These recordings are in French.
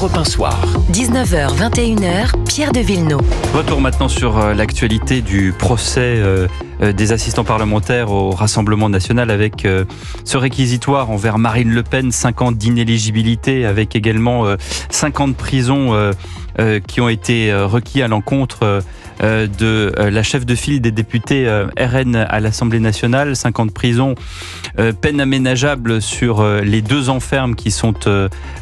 Europe 1 Soir. 19h, 21h, Pierre de Villeneuve. Retour maintenant sur l'actualité du procès des assistants parlementaires au Rassemblement national avec ce réquisitoire envers Marine Le Pen, 5 ans d'inéligibilité avec également 5 ans de prison qui ont été requis à l'encontre de la chef de file des députés RN à l'Assemblée nationale, 5 ans de prison, peine aménageable sur les 2 ans fermes qui sont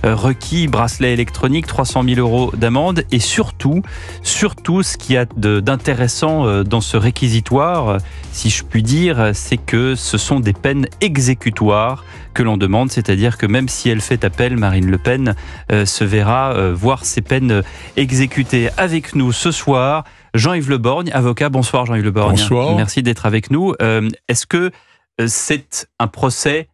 requis, bracelet électronique, 300 000 € d'amende et surtout ce qu'il y a d'intéressant dans ce réquisitoire, si je puis dire, c'est que ce sont des peines exécutoires que l'on demande, c'est-à-dire que même si elle fait appel, Marine Le Pen se verra voir ses peines exécutées. Avec nous ce soir, Jean-Yves Le Borgne, avocat. Bonsoir Jean-Yves Le Borgne. Bonsoir. Merci d'être avec nous. Est-ce que c'est un procès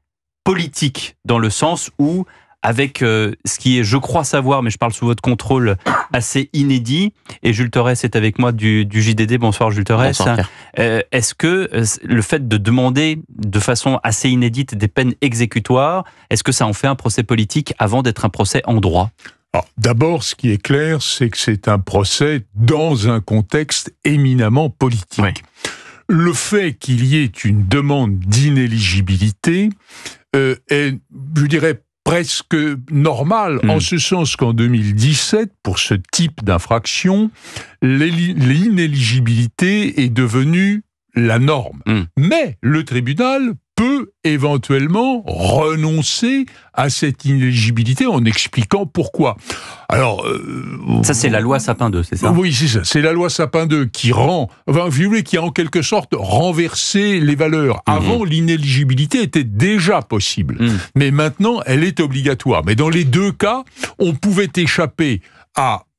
politique dans le sens où, avec ce qui est, je crois savoir, mais je parle sous votre contrôle, assez inédit, et Jules Torres est avec moi du JDD. Bonsoir Jules Torres. Bonsoir, est-ce que le fait de demander de façon assez inédite des peines exécutoires, est-ce que ça en fait un procès politique avant d'être un procès en droit ? Alors, d'abord, ce qui est clair, c'est que c'est un procès dans un contexte éminemment politique. Oui. Le fait qu'il y ait une demande d'inéligibilité est, je dirais, presque normal, en ce sens qu'en 2017, pour ce type d'infraction, l'inéligibilité est devenue la norme. Mais le tribunal peut éventuellement renoncer à cette inéligibilité en expliquant pourquoi. Alors, ça c'est la loi Sapin 2, c'est ça ? Oui, c'est ça. C'est la loi Sapin 2 qui rend, enfin, vous voulez, qui a en quelque sorte renversé les valeurs. Avant, l'inéligibilité était déjà possible, mais maintenant, elle est obligatoire. Mais dans les 2 cas, on pouvait échapper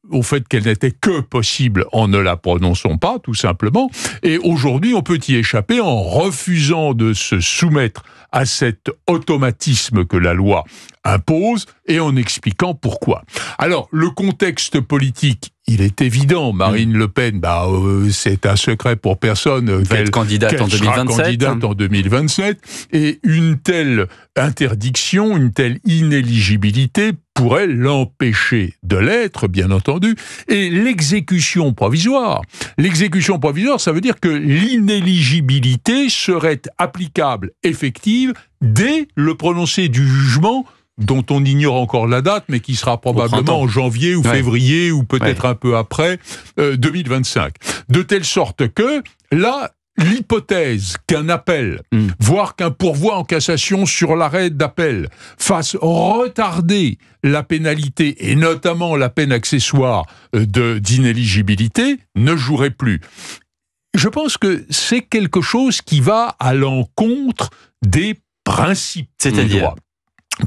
au fait qu'elle n'était que possible en ne la prononçant pas, tout simplement. Et aujourd'hui, on peut y échapper en refusant de se soumettre à cet automatisme que la loi impose et en expliquant pourquoi. Alors, le contexte politique, il est évident. Marine Le Pen, c'est un secret pour personne qu'elle candidate en 2027. Sera candidate en 2027. Et une telle interdiction, une telle inéligibilité pourrait l'empêcher de l'être, bien entendu. Et l'exécution provisoire, ça veut dire que l'inéligibilité serait applicable, effective, dès le prononcé du jugement dont on ignore encore la date, mais qui sera probablement en janvier ou février, ou peut-être un peu après 2025. De telle sorte que, là, l'hypothèse qu'un appel, voire qu'un pourvoi en cassation sur l'arrêt d'appel, fasse retarder la pénalité, et notamment la peine accessoire d'inéligibilité, ne jouerait plus. Je pense que c'est quelque chose qui va à l'encontre des principes du droit.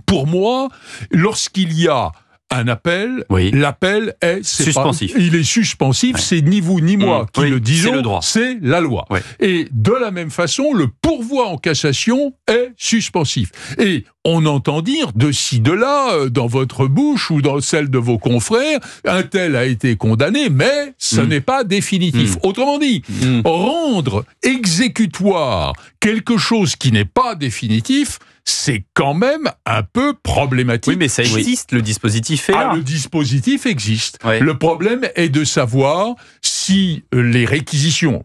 Pour moi, lorsqu'il y a un appel, l'appel est suspensif. Il est suspensif, c'est ni vous ni moi qui le disons, c'est la loi. Et de la même façon, le pourvoi en cassation est suspensif. Et on entend dire de ci, de là, dans votre bouche ou dans celle de vos confrères, un tel a été condamné, mais ce n'est pas définitif. Autrement dit, rendre exécutoire quelque chose qui n'est pas définitif, c'est quand même un peu problématique. Oui, mais ça existe, le dispositif est là. Le dispositif existe. Le problème est de savoir si les réquisitions...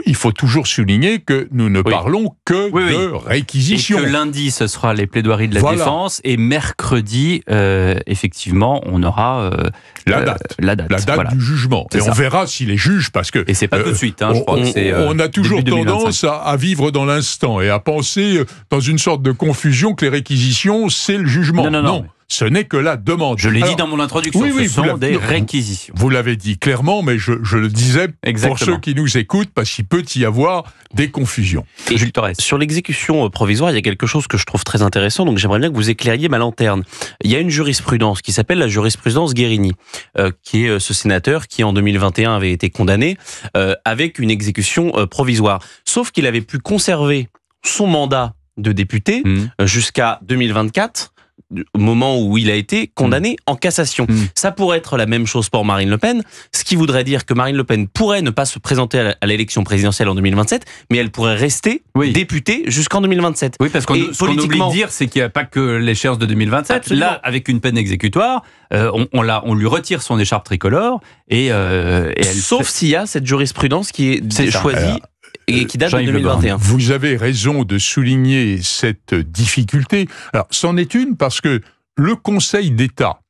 Il faut toujours souligner que nous ne parlons que de réquisitions. Et que lundi, ce sera les plaidoiries de la défense, et mercredi, effectivement, on aura la date du jugement. Et on verra si les juges, parce que... Et c'est pas tout de suite, je crois que c'est on a toujours tendance à vivre dans l'instant et à penser dans une sorte de confusion que les réquisitions, c'est le jugement. Non. Ce n'est que la demande. Je l'ai dit dans mon introduction, ce sont des réquisitions. Vous l'avez dit clairement, mais je le disais pour ceux qui nous écoutent, parce qu'il peut y avoir des confusions. Et Jules Torres, sur l'exécution provisoire, il y a quelque chose que je trouve très intéressant, donc j'aimerais bien que vous éclairiez ma lanterne. Il y a une jurisprudence qui s'appelle la jurisprudence Guérini, qui est ce sénateur qui, en 2021, avait été condamné avec une exécution provisoire. Sauf qu'il avait pu conserver son mandat de député jusqu'à 2024, au moment où il a été condamné en cassation. Ça pourrait être la même chose pour Marine Le Pen, ce qui voudrait dire que Marine Le Pen pourrait ne pas se présenter à l'élection présidentielle en 2027, mais elle pourrait rester députée jusqu'en 2027. Oui, parce ce qu'on oublie de dire, c'est qu'il n'y a pas que l'échéance de 2027. Absolument. Là, avec une peine exécutoire, on lui retire son écharpe tricolore et sauf s'il y a cette jurisprudence qui est choisie et qui date de 2021. Vous avez raison de souligner cette difficulté. Alors, c'en est une parce que le Conseil d'État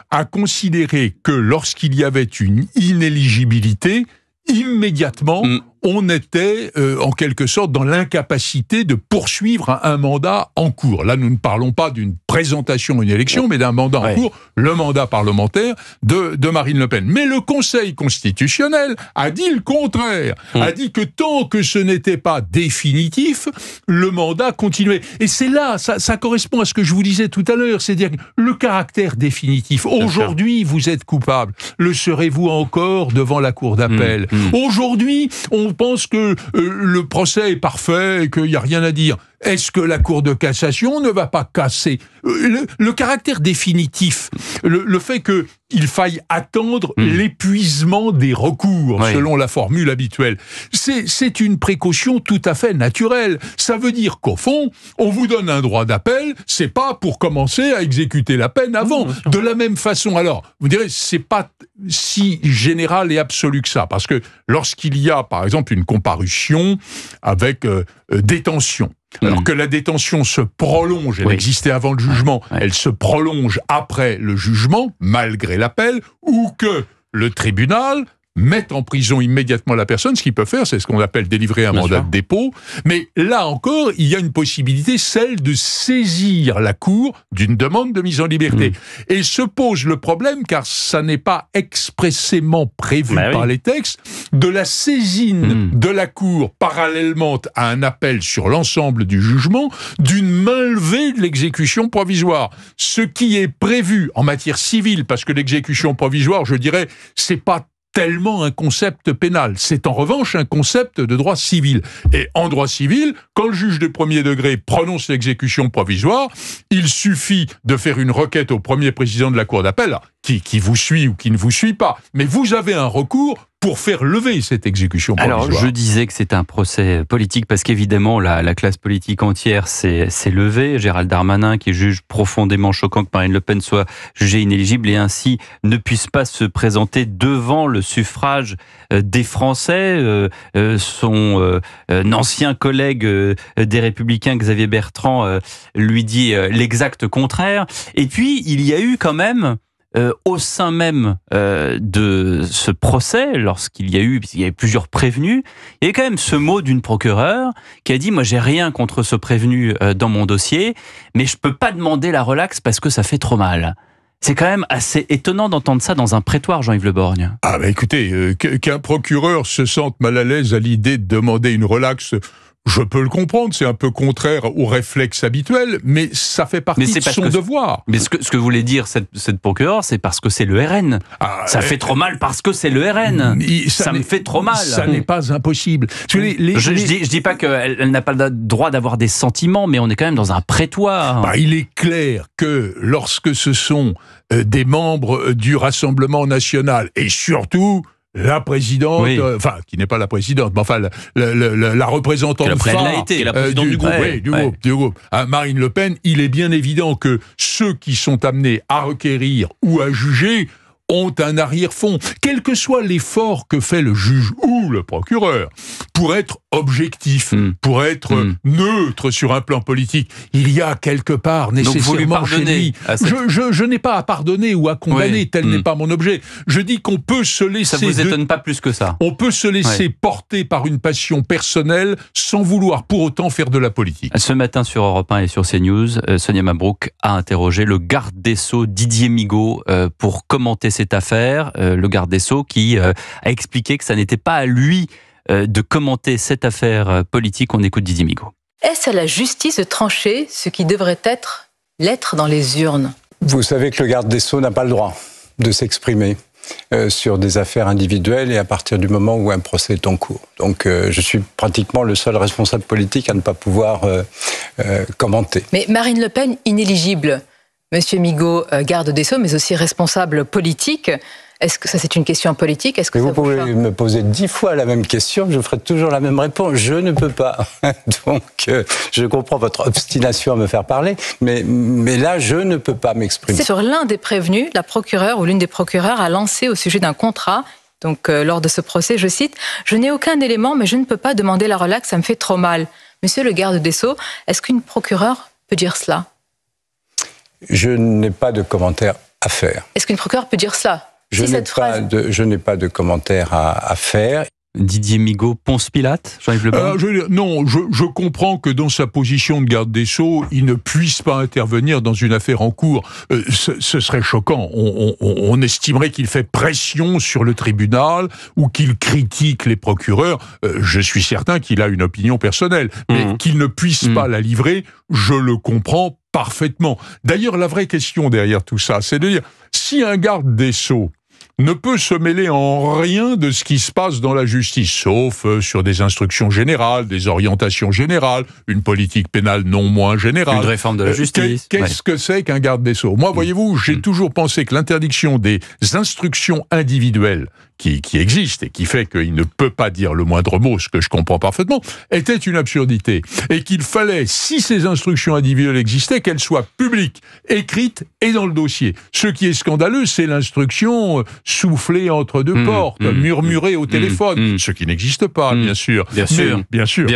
a considéré que lorsqu'il y avait une inéligibilité, immédiatement, on était en quelque sorte dans l'incapacité de poursuivre un mandat en cours. Là, nous ne parlons pas d'une présentation à une élection, mais d'un mandat en cours, le mandat parlementaire de Marine Le Pen. Mais le Conseil constitutionnel a dit le contraire, a dit que tant que ce n'était pas définitif, le mandat continuait. Et c'est là, ça correspond à ce que je vous disais tout à l'heure, c'est-à-dire le caractère définitif. Aujourd'hui, vous êtes coupable. Le serez-vous encore devant la cour d'appel? Aujourd'hui, on pense que le procès est parfait et qu'il n'y a rien à dire. Est-ce que la Cour de cassation ne va pas casser le caractère définitif, le fait qu'il faille attendre l'épuisement des recours, selon la formule habituelle, c'est une précaution tout à fait naturelle. Ça veut dire qu'au fond, on vous donne un droit d'appel, c'est pas pour commencer à exécuter la peine avant. De la même façon, alors, vous direz, c'est pas si général et absolu que ça, parce que lorsqu'il y a, par exemple, une comparution avec détention, alors que la détention se prolonge, elle existait avant le jugement, elle se prolonge après le jugement, malgré l'appel, ou que le tribunal mette en prison immédiatement la personne, ce qu'il peut faire, c'est ce qu'on appelle délivrer un mandat de dépôt. Mais là encore, il y a une possibilité, celle de saisir la Cour d'une demande de mise en liberté. Et se pose le problème, car ça n'est pas expressément prévu par les textes, de la saisine de la Cour parallèlement à un appel sur l'ensemble du jugement d'une main levée de l'exécution provisoire. Ce qui est prévu en matière civile, parce que l'exécution provisoire, je dirais, c'est pas tellement un concept pénal. C'est en revanche un concept de droit civil. Et en droit civil, quand le juge de premier degré prononce l'exécution provisoire, il suffit de faire une requête au premier président de la cour d'appel, qui vous suit ou qui ne vous suit pas. Mais vous avez un recours pour faire lever cette exécution provisoire. Alors, je disais que c'est un procès politique parce qu'évidemment, la classe politique entière s'est levée. Gérald Darmanin, qui juge profondément choquant que Marine Le Pen soit jugée inéligible et ainsi ne puisse pas se présenter devant le suffrage des Français. Son ancien collègue des Républicains, Xavier Bertrand, lui dit l'exact contraire. Et puis, il y a eu quand même au sein même de ce procès, lorsqu'il y a eu plusieurs prévenus, il y a quand même ce mot d'une procureure qui a dit « Moi, j'ai rien contre ce prévenu dans mon dossier, mais je peux pas demander la relaxe parce que ça fait trop mal. » C'est quand même assez étonnant d'entendre ça dans un prétoire, Jean-Yves Le Borgne. Ah bah écoutez, qu'un procureur se sente mal à l'aise à l'idée de demander une relaxe, je peux le comprendre, c'est un peu contraire au réflexe habituel, mais ça fait partie de son devoir. Mais ce que voulait dire cette procureure, c'est parce que c'est le RN. Ça fait trop mal parce que c'est le RN. Ça me fait trop mal. Ça n'est pas impossible. Je dis pas qu'elle n'a pas le droit d'avoir des sentiments, mais on est quand même dans un prétoire. Il est clair que lorsque ce sont des membres du Rassemblement national, et surtout la présidente, qui n'est pas la présidente, mais enfin la représentante phare du groupe, Marine Le Pen, il est bien évident que ceux qui sont amenés à requérir ou à juger ont un arrière-fond, quel que soit l'effort que fait le juge ou le procureur, pour être objectif, pour être neutre sur un plan politique. Il y a quelque part nécessairement chez lui. Je n'ai pas à pardonner ou à condamner, tel n'est pas mon objet. Je dis qu'on peut se laisser... Ça vous étonne pas plus que ça. On peut se laisser porter par une passion personnelle sans vouloir pour autant faire de la politique. Ce matin sur Europe 1 et sur CNews, Sonia Mabrouk a interrogé le garde des Sceaux Didier Migaud pour commenter cette affaire. Le garde des Sceaux qui a expliqué que ça n'était pas à lui de commenter cette affaire politique. On écoute Didier Migaud. Est-ce à la justice de trancher ce qui devrait être lettre dans les urnes? Vous savez que le garde des Sceaux n'a pas le droit de s'exprimer sur des affaires individuelles et à partir du moment où un procès est en cours. Donc je suis pratiquement le seul responsable politique à ne pas pouvoir commenter. Mais Marine Le Pen, inéligible, Monsieur Migaud, garde des Sceaux, mais aussi responsable politique. Est-ce que ça, c'est une question politique? Est-ce que vous ça pouvez me poser 10 fois la même question, je ferai toujours la même réponse. Je ne peux pas. Donc, je comprends votre obstination à me faire parler, mais là, je ne peux pas m'exprimer. Sur l'un des prévenus, la procureure ou l'une des procureures a lancé au sujet d'un contrat. Donc, lors de ce procès, je cite, « Je n'ai aucun élément, mais je ne peux pas demander la relaxe, ça me fait trop mal. » Monsieur le garde des Sceaux, est-ce qu'une procureure peut dire cela? Je n'ai pas de commentaire à faire. Est-ce qu'une procureure peut dire cela? Je n'ai pas de commentaire à faire. Didier Migaud, Ponce Pilate, Jean-Yves Le Borgne. Non, je comprends que dans sa position de garde des Sceaux, il ne puisse pas intervenir dans une affaire en cours. Ce serait choquant. On estimerait qu'il fait pression sur le tribunal ou qu'il critique les procureurs. Je suis certain qu'il a une opinion personnelle, mais qu'il ne puisse pas la livrer, je le comprends parfaitement. D'ailleurs, la vraie question derrière tout ça, c'est de dire, si un garde des Sceaux ne peut se mêler en rien de ce qui se passe dans la justice, sauf sur des instructions générales, des orientations générales, une politique pénale non moins générale. Une réforme de la justice. Qu'est-ce que c'est qu'un garde des Sceaux? Moi, voyez-vous, j'ai toujours pensé que l'interdiction des instructions individuelles qui existe et qui fait qu'il ne peut pas dire le moindre mot, ce que je comprends parfaitement, était une absurdité. Et qu'il fallait, si ces instructions individuelles existaient, qu'elles soient publiques, écrites et dans le dossier. Ce qui est scandaleux, c'est l'instruction soufflée entre deux portes, murmurée au téléphone, ce qui n'existe pas, bien sûr. Bien sûr.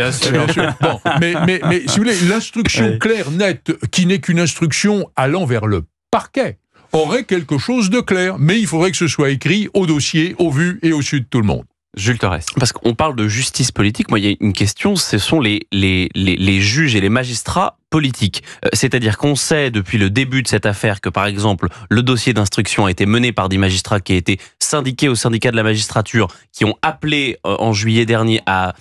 Bon, mais si vous voulez, l'instruction claire, nette, qui n'est qu'une instruction allant vers le parquet, aurait quelque chose de clair, mais il faudrait que ce soit écrit au dossier, au vu et au su de tout le monde. Jules Torres. Parce qu'on parle de justice politique, moi il y a une question, ce sont les juges et les magistrats politique. C'est-à-dire qu'on sait depuis le début de cette affaire que, par exemple, le dossier d'instruction a été mené par des magistrats qui a été syndiqués au syndicat de la magistrature, qui ont appelé en juillet dernier à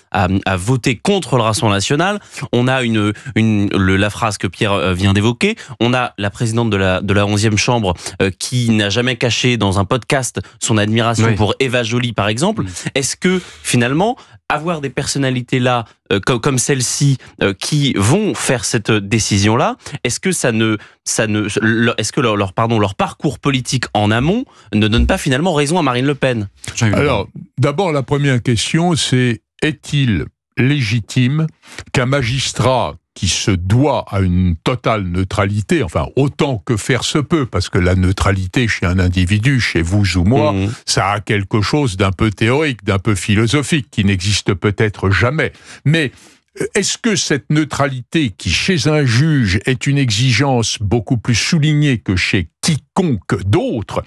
voter contre le Rassemblement national. On a la phrase que Pierre vient d'évoquer. On a la présidente de la 11e chambre qui n'a jamais caché dans un podcast son admiration pour Eva Joly, par exemple. Est-ce que, finalement, avoir des personnalités là, comme celle-ci, qui vont faire cette décision-là, est-ce que est-ce que leur parcours politique en amont ne donne pas finalement raison à Marine Le Pen? Alors, d'abord, la première question, c'est est-il légitime qu'un magistrat qui se doit à une totale neutralité, enfin autant que faire se peut, parce que la neutralité chez un individu, chez vous ou moi, ça a quelque chose d'un peu théorique, d'un peu philosophique, qui n'existe peut-être jamais. Mais est-ce que cette neutralité, qui chez un juge est une exigence beaucoup plus soulignée que chez quiconque d'autre,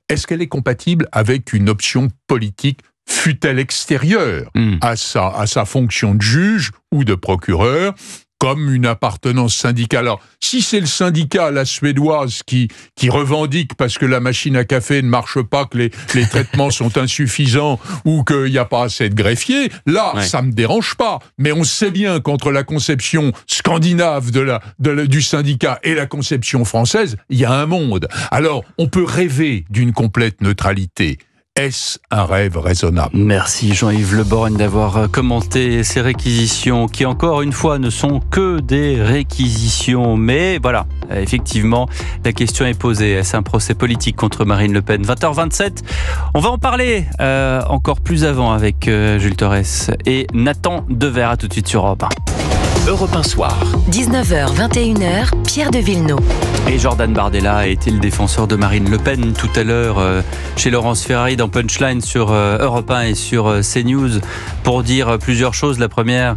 est-ce qu'elle est compatible avec une option politique, fût-elle extérieure à sa fonction de juge ou de procureur, comme une appartenance syndicale? Alors, si c'est le syndicat, la suédoise, qui revendique parce que la machine à café ne marche pas, que les traitements sont insuffisants ou qu'il n'y a pas assez de greffiers, là, ça me dérange pas. Mais on sait bien qu'entre la conception scandinave du syndicat et la conception française, il y a un monde. Alors, on peut rêver d'une complète neutralité. Est-ce un rêve raisonnable? Merci Jean-Yves Le Borgne d'avoir commenté ces réquisitions qui, encore une fois, ne sont que des réquisitions. Mais voilà, effectivement, la question est posée. Est-ce un procès politique contre Marine Le Pen? 20h27, on va en parler encore plus avant avec Jules Torres et Nathan Dever. À tout de suite sur Europe 1. Europe 1 Soir. 19h, 21h, Pierre de Villeneuve. Et Jordan Bardella a été le défenseur de Marine Le Pen tout à l'heure chez Laurence Ferrari dans Punchline sur Europe 1 et sur CNews pour dire plusieurs choses. La première,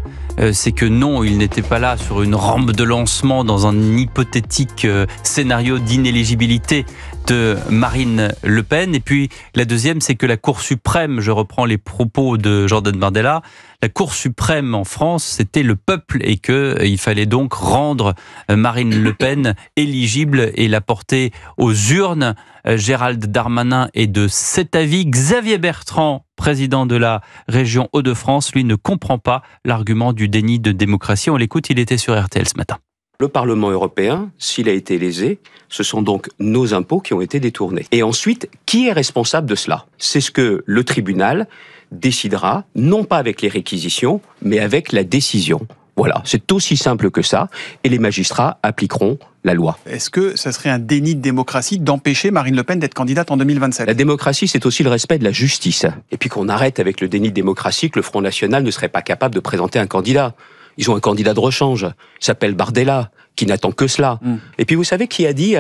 c'est que non, il n'était pas là sur une rampe de lancement dans un hypothétique scénario d'inéligibilité de Marine Le Pen. Et puis la deuxième, c'est que la Cour suprême, je reprends les propos de Jordan Bardella, la Cour suprême en France, c'était le peuple et qu'il fallait donc rendre Marine Le Pen éligible et la porter aux urnes. Gérald Darmanin est de cet avis. Xavier Bertrand, président de la région Hauts-de-France, lui ne comprend pas l'argument du déni de démocratie. On l'écoute, il était sur RTL ce matin. Le Parlement européen, s'il a été lésé, ce sont donc nos impôts qui ont été détournés. Et ensuite, qui est responsable de cela? C'est ce que le tribunal décidera, non pas avec les réquisitions, mais avec la décision. Voilà, c'est aussi simple que ça, et les magistrats appliqueront la loi. Est-ce que ça serait un déni de démocratie d'empêcher Marine Le Pen d'être candidate en 2027 ? La démocratie, c'est aussi le respect de la justice. Et puis qu'on arrête avec le déni de démocratie que le Front National ne serait pas capable de présenter un candidat. Ils ont un candidat de rechange, il s'appelle Bardella, qui n'attend que cela. Et puis vous savez qui a dit,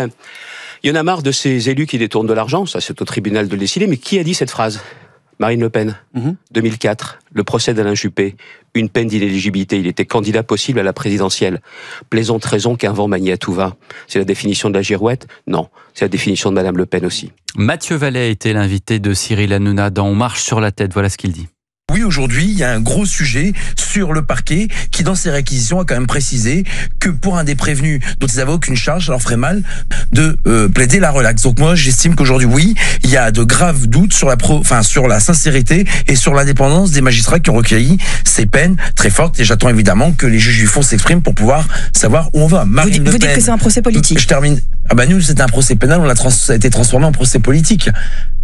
il y en a marre de ces élus qui détournent de l'argent, ça c'est au tribunal de le décider, mais qui a dit cette phrase ? Marine Le Pen, 2004, le procès d'Alain Juppé, une peine d'inéligibilité, il était candidat possible à la présidentielle. Plaisante raison qu'un vent manie à tout va. C'est la définition de la girouette ? Non, c'est la définition de Madame Le Pen aussi. Mathieu Vallet était l'invité de Cyril Hanouna dans On marche sur la tête, voilà ce qu'il dit. Oui, aujourd'hui, il y a un gros sujet sur le parquet qui, dans ses réquisitions, a quand même précisé que pour un des prévenus dont ils n'avaient aucune charge, ça leur ferait mal de plaider la relaxe. Donc moi, j'estime qu'aujourd'hui, oui, il y a de graves doutes sur sur la sincérité et sur l'indépendance des magistrats qui ont recueilli ces peines très fortes. Et j'attends évidemment que les juges du fond s'expriment pour pouvoir savoir où on va. Vous dites que c'est un procès politique. Je termine. Nous, c'est un procès pénal, ça a été transformé en procès politique.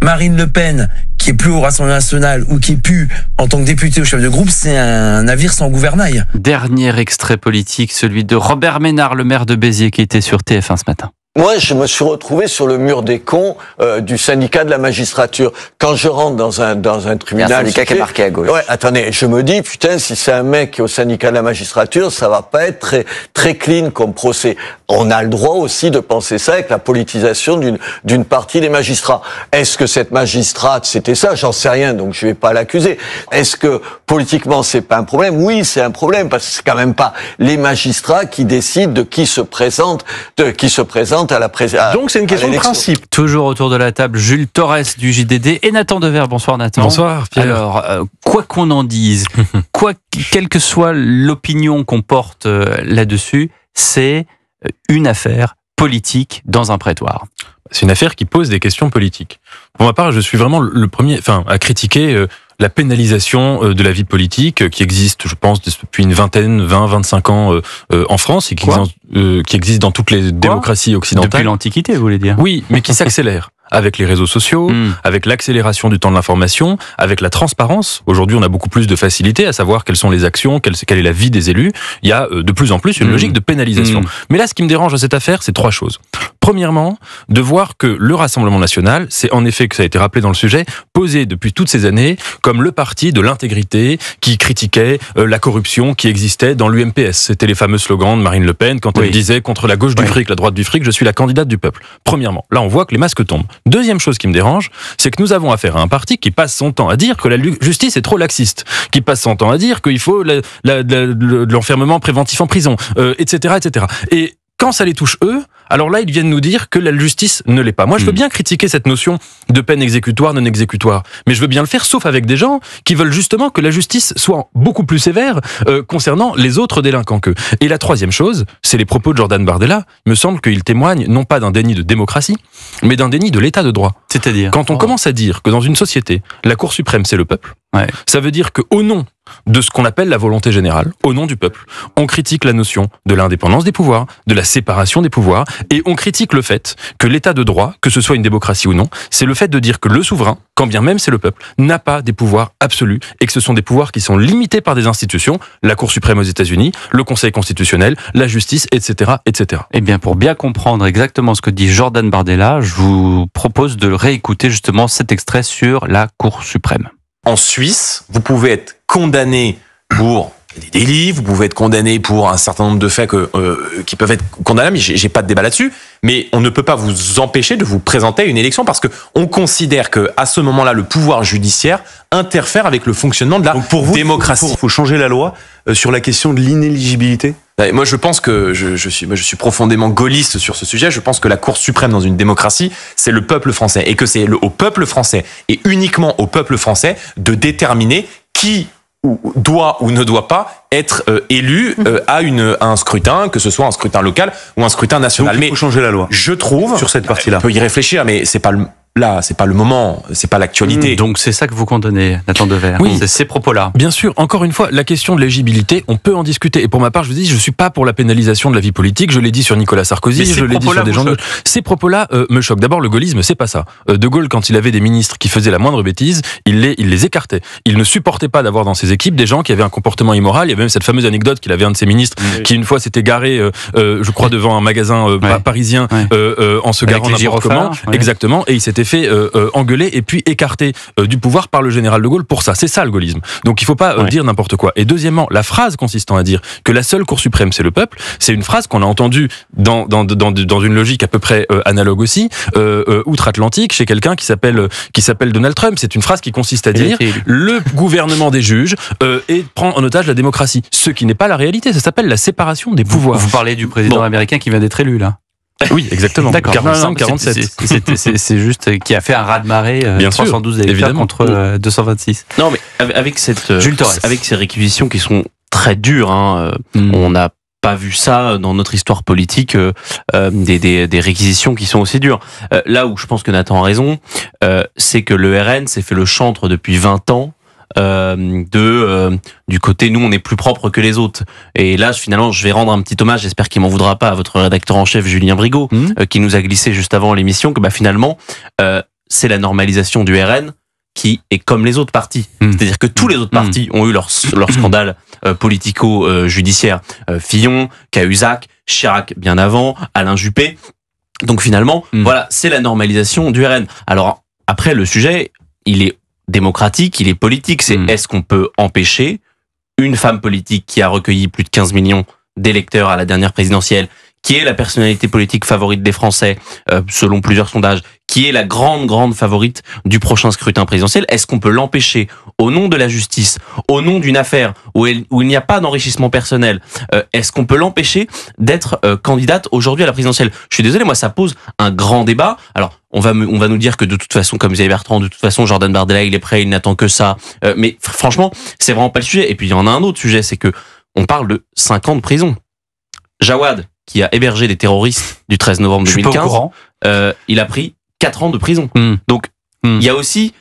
Marine Le Pen, qui est plus au Rassemblement National ou qui est plus en tant que député ou chef de groupe, c'est un navire sans gouvernail. Dernier extrait politique, celui de Robert Ménard, le maire de Béziers, qui était sur TF1 ce matin. Moi, je me suis retrouvé sur le mur des cons du syndicat de la magistrature. Quand je rentre dans un tribunal... Il y a un syndicat qui est marqué à gauche. Ouais, attendez, je me dis, putain, si c'est un mec qui est au syndicat de la magistrature, ça va pas être très, très clean comme procès. On a le droit aussi de penser ça avec la politisation d'une partie des magistrats. Est-ce que cette magistrate, c'était ça? J'en sais rien, donc je vais pas l'accuser. Est-ce que politiquement, c'est pas un problème? Oui, c'est un problème, parce que c'est quand même pas les magistrats qui décident de qui se présente à la présidence. Donc c'est une question de principe. Toujours autour de la table, Jules Torres du JDD et Nathan Dever. Bonsoir Nathan. Bonsoir Pierre. Alors, quoi qu'on en dise, quelle que soit l'opinion qu'on porte là-dessus, c'est une affaire politique dans un prétoire. C'est une affaire qui pose des questions politiques. Pour ma part, je suis vraiment le premier à critiquer la pénalisation de la vie politique qui existe, je pense, depuis une 25 ans en France et qui existe dans toutes les démocraties occidentales. Depuis l'Antiquité, vous voulez dire? Oui, mais qui s'accélère. Avec les réseaux sociaux, avec l'accélération du temps de l'information, avec la transparence. Aujourd'hui, on a beaucoup plus de facilité à savoir quelles sont les actions, quelle est la vie des élus. Il y a de plus en plus une logique de pénalisation. Mais là, ce qui me dérange à cette affaire, c'est trois choses. Premièrement, de voir que le Rassemblement national, c'est en effet, que ça a été rappelé dans le sujet, posé depuis toutes ces années comme le parti de l'intégrité qui critiquait la corruption qui existait dans l'UMPS. C'était les fameux slogans de Marine Le Pen quand elle disait contre la gauche du fric, la droite du fric, je suis la candidate du peuple. Premièrement, là on voit que les masques tombent. Deuxième chose qui me dérange, c'est que nous avons affaire à un parti qui passe son temps à dire que la justice est trop laxiste, qui passe son temps à dire qu'il faut l'enfermement préventif en prison, etc., etc. Et quand ça les touche eux, alors là, ils viennent nous dire que la justice ne l'est pas. Moi, je veux bien critiquer cette notion de peine exécutoire, non exécutoire, mais je veux bien le faire, sauf avec des gens qui veulent justement que la justice soit beaucoup plus sévère concernant les autres délinquants qu'eux. Et la troisième chose, c'est les propos de Jordan Bardella. Il me semble qu'ils témoignent non pas d'un déni de démocratie, mais d'un déni de l'état de droit. C'est-à-dire, quand on commence à dire que dans une société, la Cour suprême, c'est le peuple, ça veut dire qu'au nom de ce qu'on appelle la volonté générale, au nom du peuple, on critique la notion de l'indépendance des pouvoirs, de la séparation des pouvoirs, et on critique le fait que l'état de droit, que ce soit une démocratie ou non, c'est le fait de dire que le souverain, quand bien même c'est le peuple, n'a pas des pouvoirs absolus, et que ce sont des pouvoirs qui sont limités par des institutions, la Cour suprême aux États-Unis, le Conseil constitutionnel, la justice, etc., etc. Eh bien, pour bien comprendre exactement ce que dit Jordan Bardella, je vous propose de réécouter justement cet extrait sur la Cour suprême. En Suisse, vous pouvez être condamné pour des délits, vous pouvez être condamné pour un certain nombre de faits qui peuvent être condamnables, mais j'ai pas de débat là-dessus, mais on ne peut pas vous empêcher de vous présenter à une élection parce que on considère que à ce moment-là, le pouvoir judiciaire interfère avec le fonctionnement de la démocratie. Il faut changer la loi sur la question de l'inéligibilité. Moi, je pense que je suis profondément gaulliste sur ce sujet. Je pense que la Cour suprême dans une démocratie, c'est le peuple français et que c'est au peuple français et uniquement au peuple français de déterminer qui doit ou ne doit pas être élu à un scrutin, que ce soit un scrutin local ou un scrutin national. Donc, il faut changer la loi. Je trouve sur cette partie-là. On peut y réfléchir, mais c'est pas là, c'est pas le moment, c'est pas l'actualité. Donc c'est ça que vous condamnez, Nathan Devers. Oui, c'est ces propos-là. Bien sûr. Encore une fois, la question de l'éligibilité, on peut en discuter. Et pour ma part, je vous dis, je suis pas pour la pénalisation de la vie politique. Je l'ai dit sur Nicolas Sarkozy, je l'ai dit sur des gens. Ces propos-là me choquent. D'abord, le gaullisme, c'est pas ça. De Gaulle, quand il avait des ministres qui faisaient la moindre bêtise, il les écartait. Il ne supportait pas d'avoir dans ses équipes des gens qui avaient un comportement immoral. Il y avait même cette fameuse anecdote qu'il avait un de ses ministres qui une fois s'était garé, je crois, devant un magasin parisien en se garant n'importe comment. Exactement. Et il s'était fait engueuler et puis écarté du pouvoir par le général de Gaulle pour ça. C'est ça le gaullisme. Donc il faut pas dire n'importe quoi. Et deuxièmement, la phrase consistant à dire que la seule Cour suprême c'est le peuple, c'est une phrase qu'on a entendue dans une logique à peu près analogue aussi, outre-Atlantique, chez quelqu'un qui s'appelle Donald Trump. C'est une phrase qui consiste à dire le gouvernement des juges et prend en otage la démocratie. Ce qui n'est pas la réalité. Ça s'appelle la séparation des pouvoirs. Vous parlez du président américain qui vient d'être élu là. Oui, exactement. D'accord. 45-47. C'est juste qui a fait un raz-de-marée, 312 électeurs contre 226. Non, mais avec ces réquisitions qui sont très dures, on n'a pas vu ça dans notre histoire politique, des réquisitions qui sont aussi dures. Là où je pense que Nathan a raison, c'est que le RN s'est fait le chantre depuis 20 ans du côté nous on est plus propre que les autres, et là finalement je vais rendre un petit hommage, j'espère qu'il m'en voudra pas, à votre rédacteur en chef Julien Brigaud, qui nous a glissé juste avant l'émission que finalement c'est la normalisation du RN qui est comme les autres partis, c'est-à-dire que tous les autres partis ont eu leur scandale politico-judiciaire, Fillon, Cahuzac, Chirac bien avant, Alain Juppé, donc finalement voilà, c'est la normalisation du RN. Alors après le sujet il est démocratique, il est politique, c'est est-ce qu'on peut empêcher une femme politique qui a recueilli plus de 15 millions d'électeurs à la dernière présidentielle, qui est la personnalité politique favorite des Français, selon plusieurs sondages, qui est la grande favorite du prochain scrutin présidentiel, est-ce qu'on peut l'empêcher au nom de la justice, au nom d'une affaire où il n'y a pas d'enrichissement personnel, est-ce qu'on peut l'empêcher d'être candidate aujourd'hui à la présidentielle? Je suis désolé, moi ça pose un grand débat. Alors on va nous dire que de toute façon, comme Xavier Bertrand, de toute façon Jordan Bardella il est prêt, il n'attend que ça. Mais franchement, c'est vraiment pas le sujet. Et puis il y en a un autre sujet, c'est que on parle de 5 ans de prison. Jawad, qui a hébergé des terroristes du 13 novembre 2015, il a pris 4 ans de prison. Donc, il y a aussi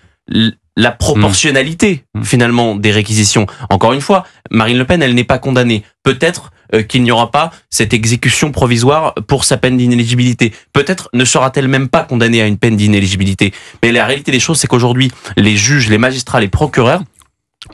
la proportionnalité, finalement, des réquisitions. Encore une fois, Marine Le Pen, elle n'est pas condamnée. Peut-être qu'il n'y aura pas cette exécution provisoire pour sa peine d'inéligibilité. Peut-être ne sera-t-elle même pas condamnée à une peine d'inéligibilité. Mais la réalité des choses, c'est qu'aujourd'hui, les juges, les magistrats, les procureurs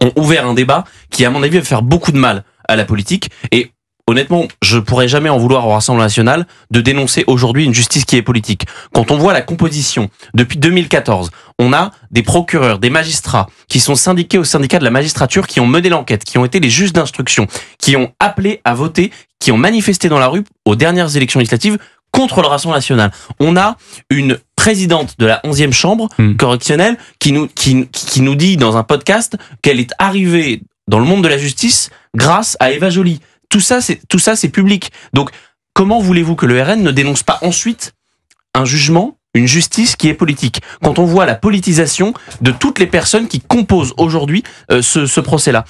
ont ouvert un débat qui, à mon avis, va faire beaucoup de mal à la politique. Et honnêtement, je pourrais jamais en vouloir au Rassemblement national de dénoncer aujourd'hui une justice qui est politique. Quand on voit la composition, depuis 2014, on a des procureurs, des magistrats qui sont syndiqués au syndicat de la magistrature, qui ont mené l'enquête, qui ont été les juges d'instruction, qui ont appelé à voter, qui ont manifesté dans la rue aux dernières élections législatives contre le Rassemblement national. On a une présidente de la 11e chambre correctionnelle qui nous dit dans un podcast qu'elle est arrivée dans le monde de la justice grâce à Eva Joly. Tout ça, c'est public. Donc, comment voulez-vous que le RN ne dénonce pas ensuite un jugement, une justice qui est politique, quand on voit la politisation de toutes les personnes qui composent aujourd'hui ce procès-là?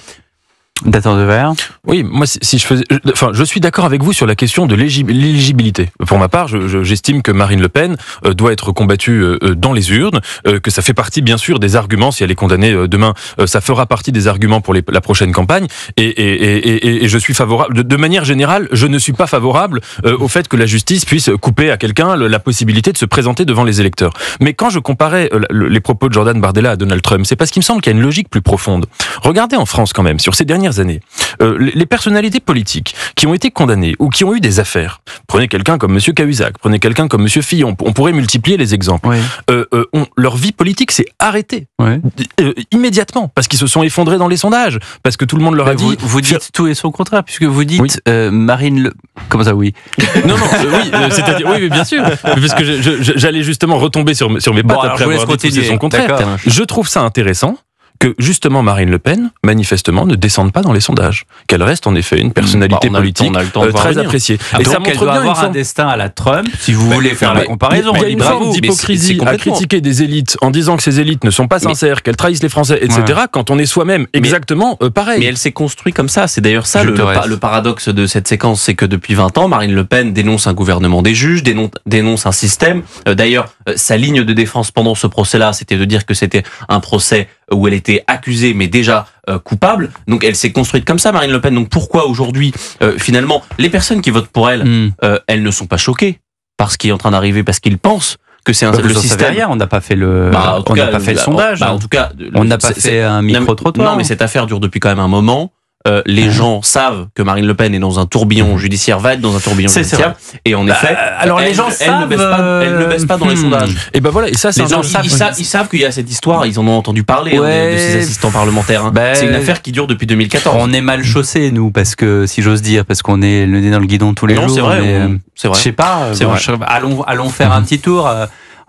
Nathan Devers. Oui, moi, je suis d'accord avec vous sur la question de l'éligibilité. Pour ma part, j'estime que Marine Le Pen doit être combattue dans les urnes, que ça fait partie, bien sûr, des arguments. Si elle est condamnée demain, ça fera partie des arguments pour la prochaine campagne. Et je suis favorable. De manière générale, je ne suis pas favorable au fait que la justice puisse couper à quelqu'un la possibilité de se présenter devant les électeurs. Mais quand je comparais les propos de Jordan Bardella à Donald Trump, c'est parce qu'il me semble qu'il y a une logique plus profonde. Regardez en France quand même, sur ces dernières années, les personnalités politiques qui ont été condamnées ou qui ont eu des affaires, prenez quelqu'un comme M. Cahuzac, prenez quelqu'un comme M. Fillon, on pourrait multiplier les exemples, leur vie politique s'est arrêtée immédiatement, parce qu'ils se sont effondrés dans les sondages, parce que tout le monde leur a dit... Vous dites tout et son contraire, puisque vous dites Marine Le... Comment ça, oui? Non, c'est-à-dire, oui, bien sûr, parce que j'allais justement retomber sur mes pattes après avoir dit tout et son contraire. Je trouve ça intéressant que justement Marine Le Pen, manifestement, ne descende pas dans les sondages. Qu'elle reste en effet une personnalité politique très appréciée. Et ça montre bien avoir un destin à la Trump, si vous voulez faire la comparaison. Il y a une forme d'hypocrisie à critiquer des élites en disant que ces élites ne sont pas sincères, qu'elles trahissent les Français, etc. Quand on est soi-même exactement pareil. Mais elle s'est construite comme ça. C'est d'ailleurs ça le paradoxe de cette séquence, c'est que depuis 20 ans, Marine Le Pen dénonce un gouvernement des juges, dénonce un système. D'ailleurs, sa ligne de défense pendant ce procès-là, c'était de dire que c'était un procès où elle était accusée, mais déjà coupable. Donc elle s'est construite comme ça, Marine Le Pen. Donc pourquoi aujourd'hui, finalement, les personnes qui votent pour elle, elles ne sont pas choquées par ce qui est en train d'arriver, parce qu'ils pensent que c'est le système. Rien, on n'a pas fait le, on n'a pas fait le sondage. En tout cas, on n'a pas fait un micro-trottoir. Non, mais cette affaire dure depuis quand même un moment. Les gens savent que Marine Le Pen est dans un tourbillon judiciaire, va être dans un tourbillon judiciaire, et en effet, alors les gens savent, elle ne baisse pas dans les sondages. Et ben voilà, et ça, c'est ils savent qu'il y a cette histoire, ils en ont entendu parler de ces assistants parlementaires. C'est une affaire qui dure depuis 2014. On est mal chaussés, nous, parce que si j'ose dire, parce qu'on est le nez dans le guidon tous les jours. C'est vrai, c'est vrai. Je sais pas. Allons faire un petit tour.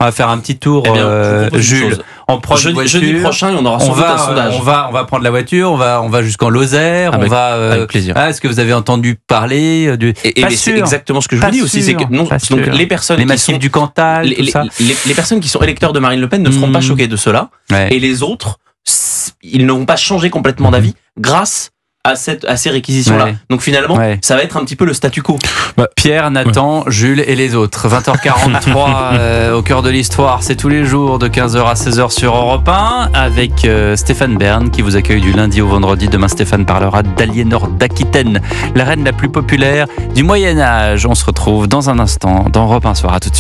On va faire un petit tour, Jules. On prend une voiture. Jeudi prochain, on aura sans doute un sondage. On va prendre la voiture, on va jusqu'en Lozère, avec plaisir. Est-ce que vous avez entendu parler du... C'est exactement ce que je vous dis aussi, c'est que donc les personnes les massifs du Cantal, les personnes qui sont électeurs de Marine Le Pen ne seront pas choquées de cela, et les autres, ils n'auront pas changé complètement d'avis grâce à ces réquisitions-là. Donc finalement, ça va être un petit peu le statu quo. Pierre, Nathan, Jules et les autres. 20h43 au cœur de l'histoire, c'est tous les jours de 15h à 16h sur Europe 1 avec Stéphane Bern qui vous accueille du lundi au vendredi. Demain, Stéphane parlera d'Aliénor d'Aquitaine, la reine la plus populaire du Moyen-Âge. On se retrouve dans un instant dans Europe 1 Soir. À tout de suite.